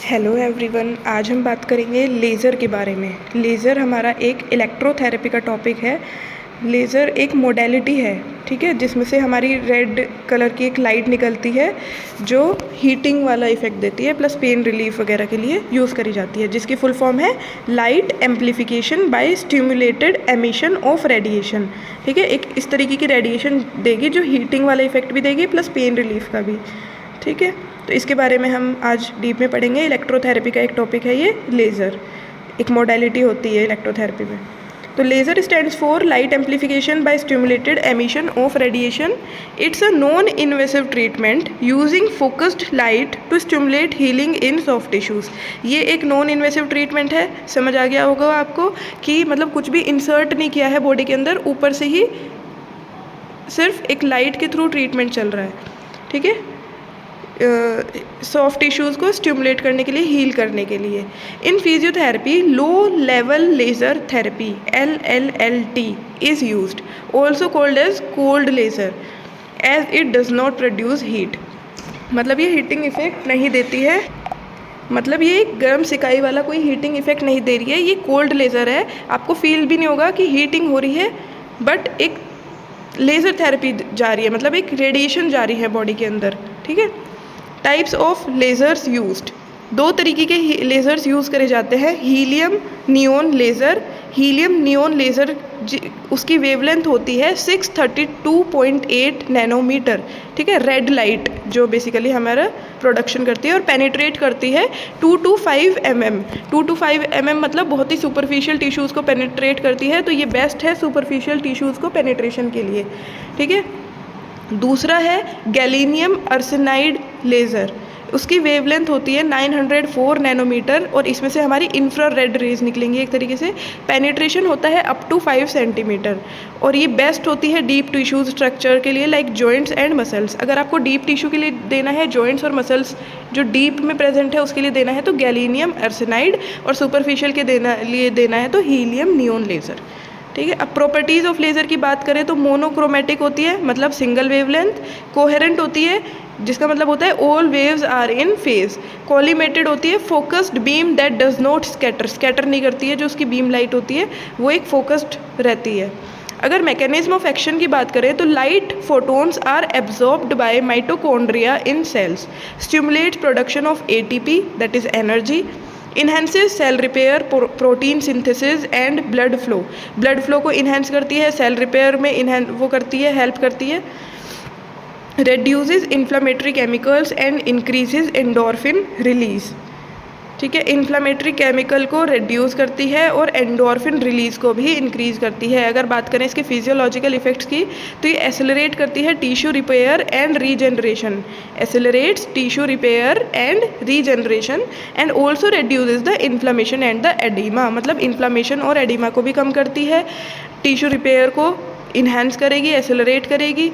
Hello everyone, आज हम बात करेंगे लेज़र के बारे में। लेज़र हमारा एक इलेक्ट्रोथेरेपी का टॉपिक है। लेज़र एक मोडेलिटी है, ठीक है, जिसमें से हमारी रेड कलर की एक लाइट निकलती है जो हीटिंग वाला इफ़ेक्ट देती है, प्लस पेन रिलीफ वगैरह के लिए यूज़ करी जाती है, जिसकी फुल फॉर्म है light amplification by stimulated emission of radiation. ठीक है, एक इस तरीके की रेडिएशन देगी जो हीटिंग वाला इफ़ेक्ट भी देगी प्लस पेन रिलीफ का भी। ठीक है, तो इसके बारे में हम आज डीप में पढ़ेंगे। इलेक्ट्रोथेरेपी का एक टॉपिक है ये लेज़र, एक मोडेलिटी होती है इलेक्ट्रोथेरेपी में। तो laser stands for light amplification by stimulated emission of radiation. It's a non invasive treatment using focused light to stimulate healing in soft tissues. ये एक नॉन इन्वेसिव ट्रीटमेंट है। समझ आ गया होगा आपको कि मतलब कुछ भी इंसर्ट नहीं किया है बॉडी के अंदर, ऊपर से ही सिर्फ एक लाइट के थ्रू ट्रीटमेंट चल रहा है। ठीक है, सॉफ्ट टिश्यूज़ को स्टिमुलेट करने के लिए, हील करने के लिए। In physiotherapy low level laser therapy LLLT is used, also called as cold laser, as it does not produce heat. मतलब ये हीटिंग इफेक्ट नहीं देती है, मतलब ये गर्म सिकाई वाला कोई हीटिंग इफेक्ट नहीं दे रही है। ये कोल्ड लेज़र है, आपको फील भी नहीं होगा कि हीटिंग हो रही है, बट एक लेज़र थेरेपी जा रही है, मतलब एक रेडिएशन जा रही है बॉडी के अंदर। ठीक है, टाइप्स ऑफ लेज़र्स यूज्ड। दो तरीके के लेज़र्स यूज़ करे जाते हैं। Helium neon laser. Helium neon laser उसकी वेवलेंथ होती है 632.8 नैनोमीटर। ठीक है, रेड लाइट जो बेसिकली हमारा प्रोडक्शन करती है और पेनिट्रेट करती है 2 to 5 mm। 2 to 5 mm मतलब बहुत ही सुपरफिशियल टिश्यूज़ को पेनिट्रेट करती है, तो ये बेस्ट है सुपरफिशियल टिश्यूज़ को पेनिट्रेशन के लिए। ठीक है, दूसरा है गैलीनियम आर्सेनाइड लेज़र। उसकी वेवलेंथ होती है 904 नैनोमीटर और इसमें से हमारी इंफ्रारेड रेज निकलेंगी एक तरीके से। पेनिट्रेशन होता है अप टू 5 सेंटीमीटर और ये बेस्ट होती है डीप टिश्यूज स्ट्रक्चर के लिए, लाइक जॉइंट्स एंड मसल्स। अगर आपको डीप टिश्यू के लिए देना है, जॉइंट्स और मसल्स जो डीप में प्रेजेंट है उसके लिए देना है तो गैलीनियम आर्सेनाइड, और सुपरफिशियल के लिए देना है तो हीलियम नियोन लेज़र। ठीक है, अब प्रॉपर्टीज़ ऑफ लेज़र की बात करें तो मोनोक्रोमेटिक होती है, मतलब सिंगल वेवलेंथ। कोहेरेंट होती है, जिसका मतलब होता है all waves are in phase. Collimated होती है, focused beam that does not scatter, scatter नहीं करती है, जो उसकी बीम लाइट होती है वो एक फोकस्ड रहती है। अगर मैकेनिज्म ऑफ एक्शन की बात करें तो light photons are absorbed by mitochondria in cells, stimulate production of ATP that is energy, enhances cell repair, protein synthesis and blood flow. Blood flow को इन्हेंस करती है, सेल रिपेयर में वो करती है, हेल्प करती है। Reduces inflammatory chemicals and increases endorphin release. ठीक है, इन्फ्लामेटरी केमिकल को रिड्यूस करती है और एंडोर्फिन रिलीज को भी इंक्रीज करती है। अगर बात करें इसके फिजियोलॉजिकल इफेक्ट्स की तो ये एसेलरेट करती है tissue repair and regeneration, accelerates tissue repair and regeneration, and also reduces the inflammation and the oedema. मतलब इन्फ्लामेशन और एडिमा को भी कम करती है, टिश्यू रिपेयर को इन्हेंस करेगी, एसेलरेट करेगी,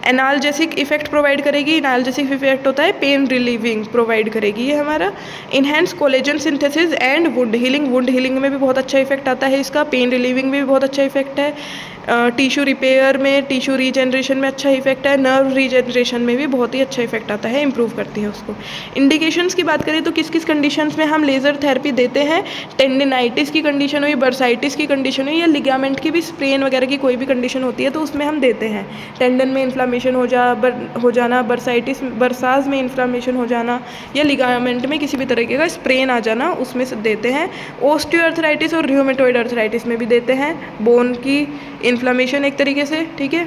एनाल्जेसिक इफेक्ट प्रोवाइड करेगी। एनाल्जेसिक इफेक्ट होता है पेन रिलीविंग प्रोवाइड करेगी ये हमारा। Enhance collagen synthesis and wound healing, wound healing में भी बहुत अच्छा इफेक्ट आता है इसका। पेन रिलीविंग में भी बहुत अच्छा इफेक्ट है। टिश्यू रिपेयर में, टिश्यू रीजनरेशन में अच्छा इफेक्ट है। नर्व रीजनरेशन में भी बहुत ही अच्छा इफेक्ट आता है, इंप्रूव करती है उसको। इंडिकेशंस की बात करें तो किस किस कंडीशंस में हम लेज़र थेरेपी देते हैं। टेंडिनाइटिस की कंडीशन हुई, बर्साइटिस की कंडीशन हुई, या लिगामेंट की भी स्प्रेन वगैरह की कोई भी कंडीशन होती है तो उसमें हम देते हैं। टेंडन में इन्फ्लामेशन हो जाना, बर्साइटिस बरसाज में इन्फ्लामेशन हो जाना, या लिगामेंट में किसी भी तरीके का स्प्रेन आ जाना, उसमें से देते हैं। ऑस्टियोआर्थराइटिस और र्यूमेटॉइड आर्थराइटिस में भी देते हैं। बोन की इन्फ्लामेशन एक तरीके से, ठीक है,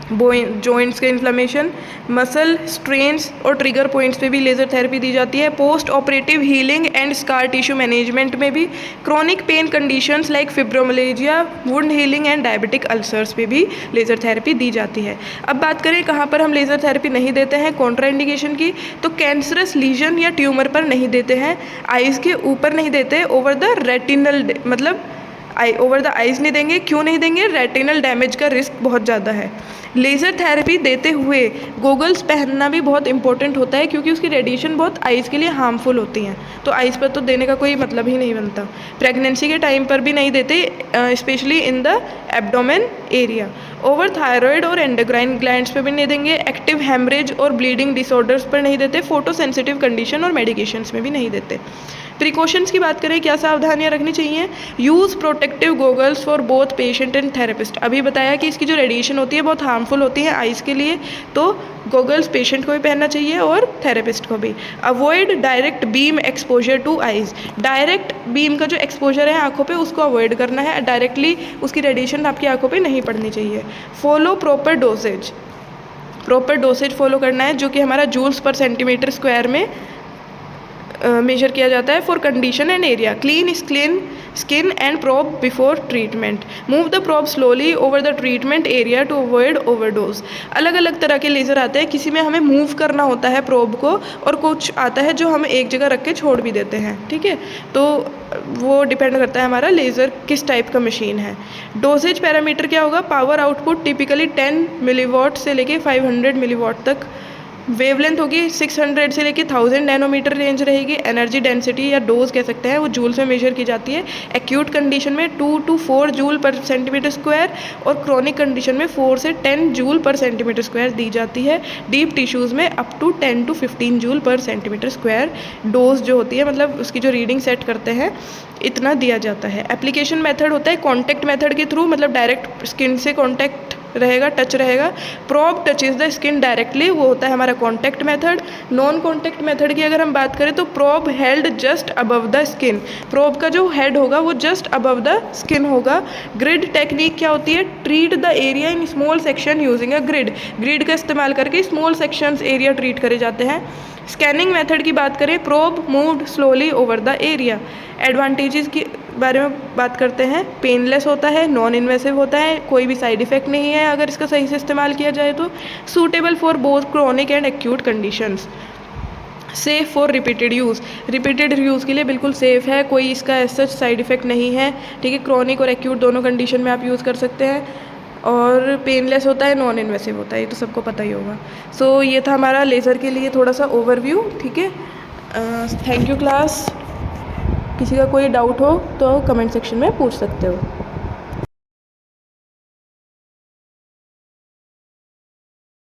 जॉइंट्स के इन्फ्लामेशन, मसल स्ट्रेन्स और ट्रिगर पॉइंट्स पे भी लेज़र थेरेपी दी जाती है। Post operative healing and scar tissue management में भी, chronic pain conditions like fibromyalgia, wound healing and diabetic ulcers पे भी लेज़र थेरेपी दी जाती है। अब बात करें कहाँ पर हम लेज़र थेरेपी नहीं देते हैं कॉन्ट्राइंडिकेशन की, तो कैंसरस लीजन या ट्यूमर पर नहीं देते हैं, आइज़ के ऊपर नहीं देते, ओवर द रेटिनल, मतलब ओवर द आइज़ नहीं देंगे। क्यों नहीं देंगे? रेटिनल डैमेज का रिस्क बहुत ज़्यादा है। लेज़र थेरेपी देते हुए गोगल्स पहनना भी बहुत इंपॉर्टेंट होता है, क्योंकि उसकी रेडिएशन बहुत आइज़ के लिए हार्मफुल होती हैं, तो आइज़ पर तो देने का कोई मतलब ही नहीं बनता। प्रेगनेंसी के टाइम पर भी नहीं देते, specially in the abdomen area. Over thyroid और एंडोक्राइन ग्लैंड्स पे भी नहीं देंगे, एक्टिव हेमरेज और ब्लीडिंग डिसऑर्डर्स पर नहीं देते, फोटो सेंसिटिव कंडीशन और मेडिकेशंस में भी नहीं देते। प्रिकॉशंस की बात करें, क्या सावधानियां रखनी चाहिए? Use protective goggles for both patient and therapist. अभी बताया कि इसकी जो रेडिएशन होती है बहुत हार्मफुल होती है आइज़ के लिए, तो गोगल्स पेशेंट को भी पहनना चाहिए और थेरेपिस्ट को भी। Avoid direct beam exposure to eyes. Direct beam का जो एक्सपोजर है आंखों पे उसको अवॉइड करना है, डायरेक्टली उसकी रेडिएशन आपकी आंखों पे नहीं पड़नी चाहिए। Follow proper dosage. Proper dosage follow करना है, जो कि हमारा जूल्स पर सेंटीमीटर स्क्वायर में मेजर किया जाता है for condition and area. Clean skin and probe before treatment. Move the probe slowly over the treatment area to avoid overdose. अलग अलग तरह के लेज़र आते हैं, किसी में हमें मूव करना होता है प्रोब को, और कुछ आता है जो हम एक जगह रख के छोड़ भी देते हैं, ठीक है, तो वो डिपेंड करता है हमारा लेज़र किस टाइप का मशीन है। डोसेज पैरामीटर क्या होगा? पावर आउटपुट टिपिकली 10 मिलीवॉट से लेके 500 मिलीवॉट तक। वेवलेंथ होगी 600 से लेके 1000 नैनोमीटर रेंज रहेगी। एनर्जी डेंसिटी या डोज कह सकते हैं, वो जूल्स में मेजर की जाती है। एक्यूट कंडीशन में 2 to 4 जूल पर सेंटीमीटर स्क्वायर, और क्रोनिक कंडीशन में 4 से 10 जूल पर सेंटीमीटर स्क्वायर दी जाती है। डीप टिश्यूज़ में अप टू 10 to 15 जूल पर सेंटीमीटर स्क्वायर डोज जो होती है, मतलब उसकी जो रीडिंग सेट करते हैं, इतना दिया जाता है। एप्लीकेशन मेथड होता है कॉन्टैक्ट मेथड के थ्रू, मतलब डायरेक्ट स्किन से कॉन्टैक्ट रहेगा, टच रहेगा। Probe touches the skin directly, वो होता है हमारा contact method. Non contact method की अगर हम बात करें तो probe held just above the skin. Probe का जो हेड होगा वो जस्ट अबव द स्किन होगा। ग्रिड टेक्निक क्या होती है? Treat the area in small section using a grid. Grid का इस्तेमाल करके स्मॉल सेक्शंस एरिया ट्रीट करे जाते हैं। स्कैनिंग मेथड की बात करें, probe moved slowly over the area. Advantages की बारे में बात करते हैं, पेनलेस होता है, नॉन इन्वेसिव होता है, कोई भी साइड इफ़ेक्ट नहीं है अगर इसका सही से इस्तेमाल किया जाए तो। Suitable for both chronic and acute conditions. Safe for repeated use. Repeated use के लिए बिल्कुल सेफ़ है, कोई इसका ऐसा साइड इफ़ेक्ट नहीं है, ठीक है। क्रोनिक और एक्यूट दोनों कंडीशन में आप यूज़ कर सकते हैं, और पेनलेस होता है, नॉन इन्वेसिव होता है, ये तो सबको पता ही होगा। सो ये था हमारा लेज़र के लिए थोड़ा सा ओवरव्यू, ठीक है। Thank you class. किसी का कोई डाउट हो तो कमेंट सेक्शन में पूछ सकते हो।